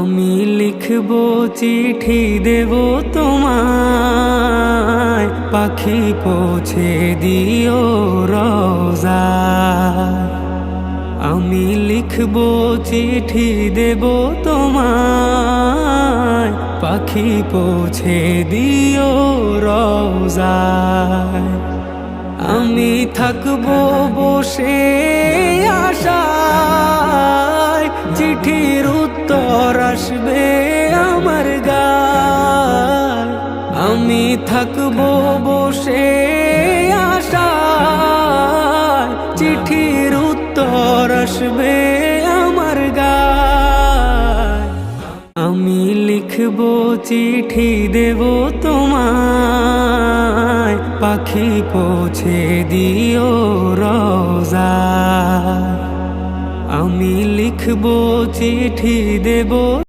আমি লিখব চিঠি দেব তোমায়, পাখি পৌঁছে দিও রোজায়। আমি লিখব চিঠি দেব তোমায়, পাখি পৌঁছে দিও রোজায়। আমি থাকবো বসে আশায়, চিঠির উত্তর আসবে আমার গায়। আমি থাকবো বসে আশায়, চিঠির উত্তর আসবে আমার গায়। আমি লিখব চিঠি দেব তোমায়, পাখি পৌঁছে দিও রোজায়। আমি লিখব চিঠি দেব